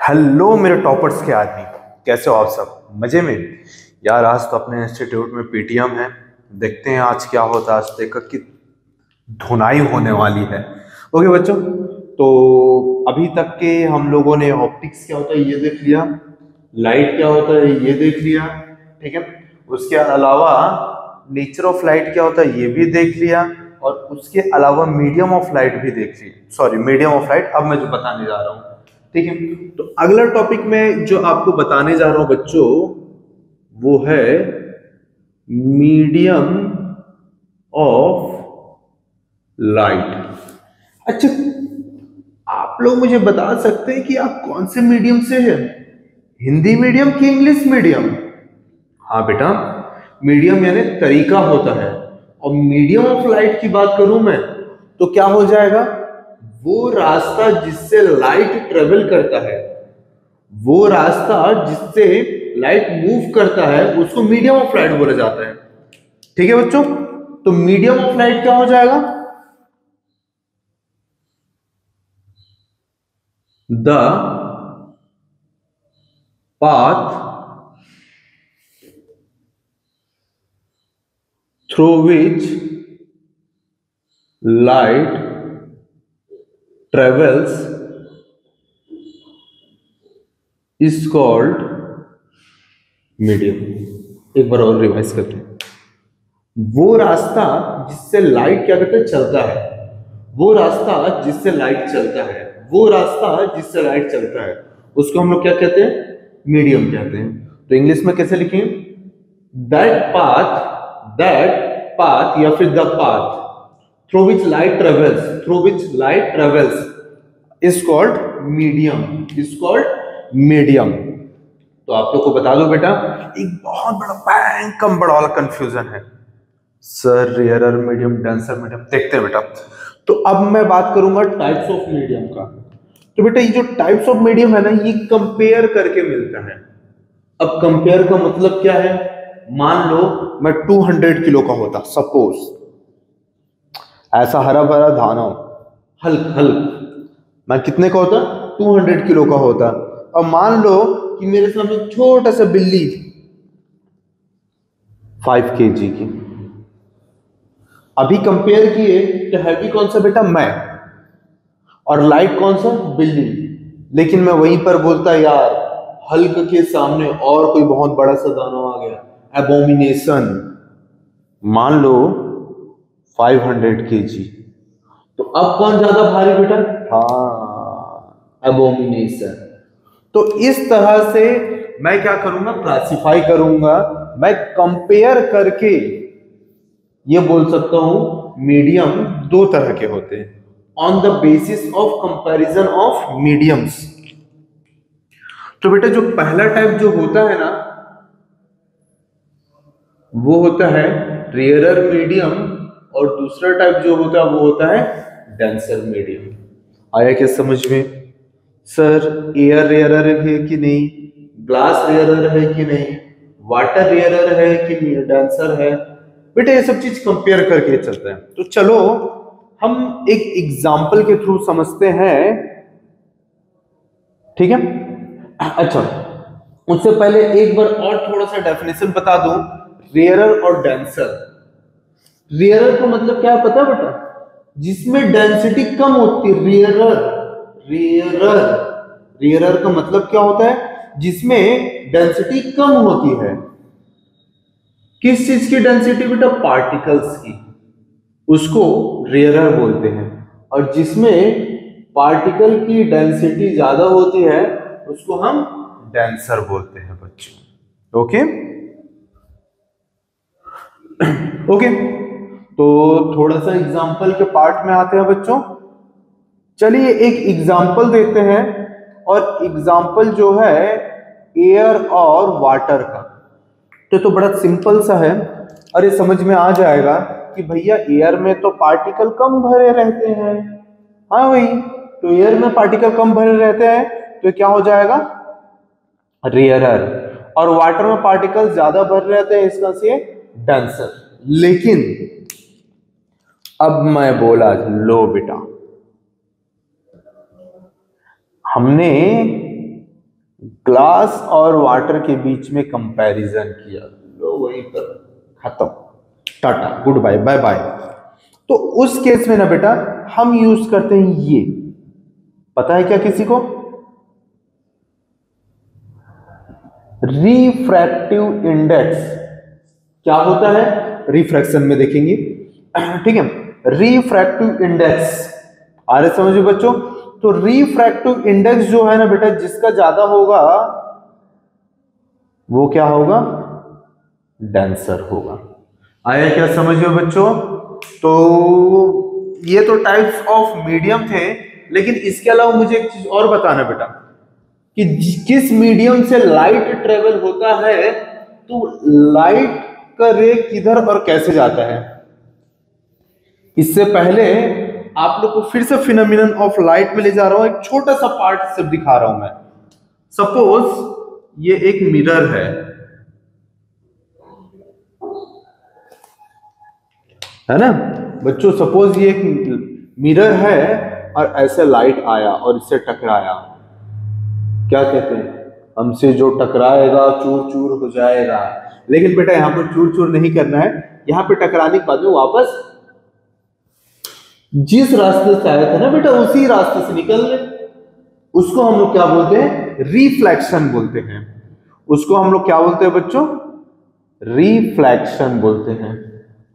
Hello मेरे toppers के आदमी, कैसे हो आप सब? मजे में यार। आज तो अपने इंस्टीट्यूट में पीटीएम है। देखते हैं आज क्या होता है। आज देखो कि धुनाई होने वाली है। ओके बच्चों, तो अभी तक के हम लोगों ने ऑप्टिक्स क्या होता है ये देख लिया, लाइट क्या होता है ये देख लिया, ठीक है। उसके अलावा नेचर ऑफ लाइट क्या होता है ये भी देख लिया, और उसके अलावा मीडियम ऑफ लाइट भी देख लिया। सॉरी, मीडियम ऑफ लाइट अब मैं जो बताने जा रहा हूँ, ठीक है। तो अगला टॉपिक में जो आपको बताने जा रहा हूं बच्चों, वो है मीडियम ऑफ लाइट। अच्छा, आप लोग मुझे बता सकते हैं कि आप कौन से मीडियम से हैं? हिंदी मीडियम कि इंग्लिश मीडियम? हाँ बेटा, मीडियम यानी तरीका होता है। और मीडियम ऑफ लाइट की बात करूं मैं तो क्या हो जाएगा? वो रास्ता जिससे लाइट ट्रेवल करता है, वो रास्ता जिससे लाइट मूव करता है, उसको मीडियम ऑफ लाइट बोला जाता है। ठीक है बच्चों, तो मीडियम ऑफ लाइट क्या हो जाएगा? The path through which light travels is called medium. एक बार और रिवाइज करते हैं। वो रास्ता जिससे लाइट क्या करता है, चलता है। वो रास्ता जिससे लाइट चलता है, वो रास्ता जिससे लाइट चलता है, उसको हम लोग क्या कहते हैं? मीडियम कहते हैं। तो इंग्लिश में कैसे लिखें? दैट पाथ या फिर the path through which light travels, through which light travels is called medium, is called medium. तो आप लोग को बता दो बेटा, एक बहुत बड़ा बैंकम बड़ा वाला कंफ्यूजन है। Sir rarer medium, denser medium, देखते हैं बेटा। तो अब मैं बात करूंगा टाइप्स ऑफ मीडियम का। तो बेटा ये जो टाइप्स ऑफ मीडियम है ना, ये कंपेयर करके मिलता है। अब कंपेयर का मतलब क्या है? मान लो मैं 200 किलो का होता, सपोज ऐसा हरा भरा दानव, हल्क हल्क, मैं कितने का होता? 200 किलो का होता। और मान लो कि मेरे सामने छोटा सा बिल्ली 5 kg की। अभी कंपेयर किए तो हैवी कौन सा बेटा? मैं। और लाइट कौन सा? बिल्ली। लेकिन मैं वहीं पर बोलता यार, हल्क के सामने और कोई बहुत बड़ा सा दानव आ गया, एबोमिनेशन, मान लो 500 kg। तो अब कौन ज्यादा भारी बेटा? हाँ, एबोमिनेशन। तो इस तरह से मैं क्या करूंगा? क्लासिफाई करूंगा। मैं कंपेयर करके ये बोल सकता हूं मीडियम दो तरह के होते हैं, on the basis of comparison of mediums. तो बेटा जो पहला टाइप जो होता है ना, वो होता है रेयरर मीडियम, और दूसरा टाइप जो होता है वो होता है डेंसर मीडियम। आया क्या समझ में? सर एयर रेयरर है कि नहीं, ग्लास रेयरर है कि नहीं, वाटर रेयरर है कि डेंसर है, बेटा ये सब चीज कंपेयर करके चलते हैं। तो चलो हम एक एग्जांपल के थ्रू समझते हैं, ठीक है। अच्छा, उससे पहले एक बार और थोड़ा सा डेफिनेशन बता दूं, रेयरर और डेंसर। रेयरर का मतलब क्या है पता है बेटा? जिसमें डेंसिटी कम होती है, रेयरर। रेयरर रेयरर का मतलब क्या होता है? जिसमें डेंसिटी कम होती है। किस चीज की डेंसिटी बेटा? पार्टिकल्स की, उसको रेयरर बोलते हैं। और जिसमें पार्टिकल की डेंसिटी ज्यादा होती है, उसको हम डेंसर बोलते हैं बच्चों। ओके ओके, तो थोड़ा सा एग्जांपल के पार्ट में आते हैं बच्चों। चलिए एक एग्जांपल देते हैं, और एग्जांपल जो है एयर और वाटर का। तो बड़ा सिंपल सा है, अरे समझ में आ जाएगा कि भैया एयर में तो पार्टिकल कम भरे रहते हैं। हाँ भाई, तो एयर में पार्टिकल कम भरे रहते हैं, तो क्या हो जाएगा? रेयरर। और वाटर में पार्टिकल ज्यादा भरे रहते हैं, इसका से डेंसर। लेकिन अब मैं बोला, लो बेटा, हमने ग्लास और वाटर के बीच में कंपैरिजन किया, लो वहीं पर खत्म, tata goodbye bye bye. तो उस केस में ना बेटा हम यूज करते हैं ये, पता है क्या किसी को? Refractive index. क्या होता है? रिफ्रैक्शन में देखेंगे, ठीक है। रिफ्रैक्टिव इंडेक्स आ रहे समझ में बच्चों? तो रिफ्रैक्टिव इंडेक्स जो है ना बेटा, जिसका ज्यादा होगा वो क्या होगा? डेंसर होगा। आया क्या समझ में बच्चों? तो ये तो टाइप्स ऑफ मीडियम थे, लेकिन इसके अलावा मुझे एक चीज और बताना बेटा कि किस मीडियम से लाइट ट्रेवल होता है, तो लाइट का रे किधर और कैसे जाता है। इससे पहले आप लोग को फिर से फिनोमिनन ऑफ लाइट में ले जा रहा हूं, एक छोटा सा पार्ट सिर्फ दिखा रहा हूं मैं। सपोज ये एक मिरर है ना बच्चों? सपोज ये एक मिरर है और ऐसे लाइट आया और इससे टकराया, क्या कहते हैं? हमसे जो टकराएगा चूर चूर हो जाएगा। लेकिन बेटा यहां पर चूर चूर नहीं करना है, यहां पे टकराने के बाद में वापस जिस रास्ते से आया था ना बेटा उसी रास्ते से निकल ले। उसको हम लोग क्या बोलते हैं? रिफ्लेक्शन बोलते हैं। उसको हम लोग क्या बोलते हैं बच्चों? रिफ्लेक्शन बोलते हैं।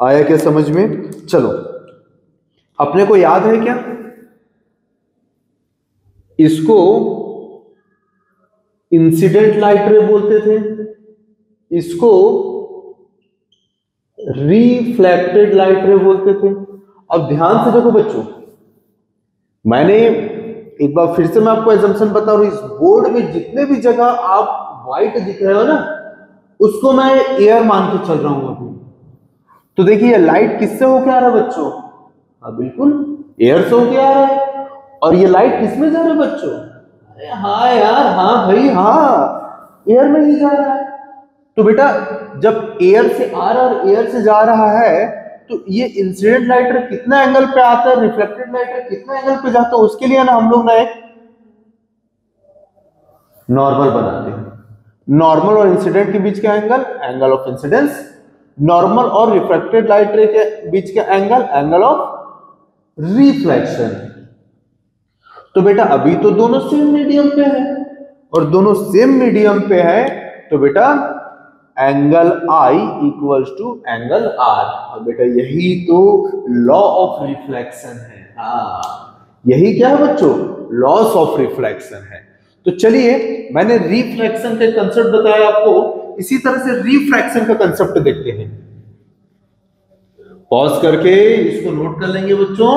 आया क्या समझ में? चलो अपने को याद है क्या? इसको इंसिडेंट लाइट रे बोलते थे, इसको रिफ्लेक्टेड लाइट रे बोलते थे। अब ध्यान से देखो बच्चों, मैंने एक बार फिर से मैं आपको एजम्पशन बता रहा हूं, इस बोर्ड में जितने भी जगह आप व्हाइट दिख रहे हो ना, उसको मैं एयर मान के चल रहा हूं अभी। तो देखिए लाइट किससे होके आ रहा है बच्चों? हाँ बिल्कुल एयर से होके आ रहा है। और ये लाइट किसमें जा रहा है बच्चों? अरे हाँ यार, हाँ भाई हाँ, एयर में ही जा रहा है। तो बेटा जब एयर से आ रहा और एयर से जा रहा है, तो ये इंसिडेंट लाइट रे कितना एंगल पे आता है, रिफ्लेक्टेड लाइट रे कितना एंगल पे जाता है, उसके लिए ना हम लोग ना एक नॉर्मल बनाते हैं। नॉर्मल और इंसिडेंट के बीच का angle, angle of incidence. Normal और रिफ्लेक्टेड लाइट रे के बीच का एंगल, एंगल ऑफ रिफ्लेक्शन। तो बेटा अभी तो दोनों सेम मीडियम पे है, और दोनों सेम मीडियम पे है, तो बेटा angle I equals to angle R। और बेटा यही तो लॉ ऑफ रिफ्लेक्शन है। हाँ यही क्या है बच्चों? लॉस ऑफ रिफ्लेक्शन है। तो चलिए मैंने रिफ्लेक्शन का कंसेप्ट बताया आपको, इसी तरह से रिफ्रैक्शन का कंसेप्ट देखते हैं। पॉज करके इसको नोट कर लेंगे बच्चों।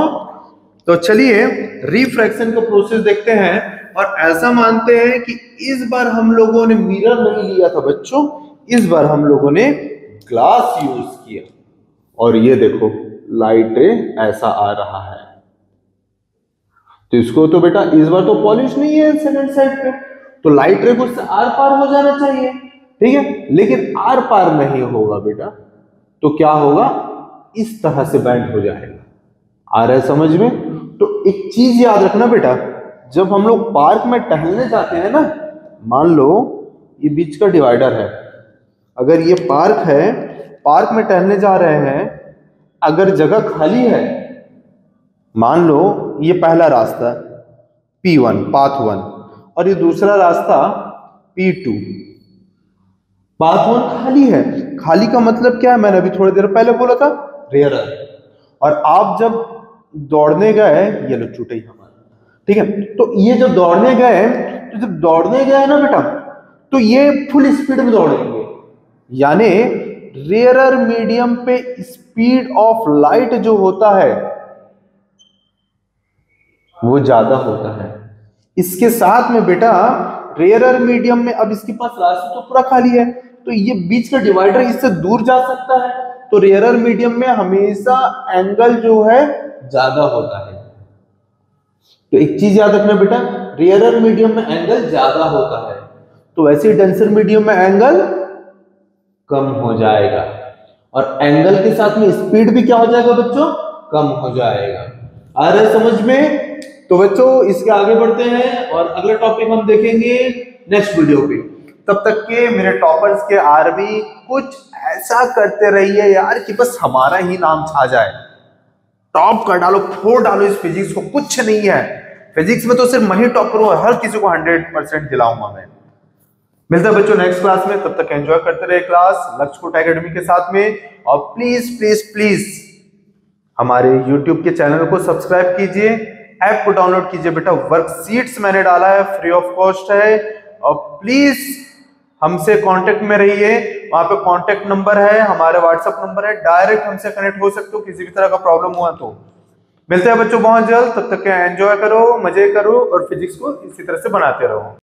तो चलिए रिफ्रैक्शन का प्रोसेस देखते हैं, और ऐसा मानते हैं कि इस बार हम लोगों ने मिरर नहीं लिया था बच्चों, इस बार हम लोगों ने ग्लास यूज किया। और ये देखो लाइट रे ऐसा आ रहा है, तो इसको तो बेटा इस बार तो पॉलिश नहीं है सेकंड साइड पे, तो लाइट रे को उससे आर पार हो जाना चाहिए, ठीक है। लेकिन आर पार नहीं होगा बेटा, तो क्या होगा? इस तरह से बैंड हो जाएगा। आ रहा है समझ में? तो एक चीज याद रखना बेटा, जब हम लोग पार्क में टहलने जाते हैं ना, मान लो ये बीच का डिवाइडर है, अगर ये पार्क है, पार्क में टहलने जा रहे हैं, अगर जगह खाली है, मान लो ये पहला रास्ता P1 पाथ 1 और ये दूसरा रास्ता P2 पाथ 1 खाली है। खाली का मतलब क्या है? मैंने अभी थोड़ी देर पहले बोला था, रेयरर। और आप जब दौड़ने गए, ये लो छूटे ही हमारा, ठीक है। तो ये जब दौड़ने गए, तो जब दौड़ने गए ना बेटा, तो ये फुल स्पीड में दौड़ेंगे, यानी रेयरर मीडियम पे स्पीड ऑफ लाइट जो होता है वो ज्यादा होता है। इसके साथ में बेटा रेयरर मीडियम में अब इसके पास रास्ता तो पूरा खाली है, तो ये बीच का डिवाइडर इससे दूर जा सकता है, तो रेयरर मीडियम में हमेशा एंगल जो है ज्यादा होता है। तो एक चीज याद रखना बेटा, रेयरर मीडियम में एंगल ज्यादा होता है, तो वैसे ही डेंसर मीडियम में एंगल कम हो जाएगा, और एंगल के साथ में स्पीड भी क्या हो जाएगा बच्चों? कम हो जाएगा। आ रहा है समझ में? तो बच्चों इसके आगे बढ़ते हैं और अगला टॉपिक हम देखेंगे नेक्स्ट वीडियो पे। तब तक के मेरे टॉपर्स के आरबी कुछ ऐसा करते रहिए यार कि बस हमारा ही नाम छा जाए। टॉप कर डालो, फोड़ डालो इस फिजिक्स को, कुछ नहीं है फिजिक्स में तो सिर्फ मैं ही टॉपर हूं, हर किसी को 100% दिलाऊंगा मैं। मिलते हैं बच्चों नेक्स्ट क्लास में, तब तक एंजॉय करते रहे क्लास लक्ष्यकोट एकेडमी के साथ में। और प्लीज प्लीज प्लीज हमारे YouTube के चैनल को सब्सक्राइब कीजिए, ऐप को डाउनलोड कीजिए बेटा, वर्कशीट्स मैंने डाला है, फ्री ऑफ कॉस्ट है। और प्लीज हमसे कांटेक्ट में रहिए, वहां पे कांटेक्ट नंबर है, हमारे व्हाट्सएप नंबर है, डायरेक्ट हमसे कनेक्ट हो सकते हो किसी भी तरह का प्रॉब्लम हुआ तो। मिलते हैं बच्चों बहुत जल्द, तब तक एंजॉय करो, मजे करो और फिजिक्स को इसी तरह से बनाते रहो।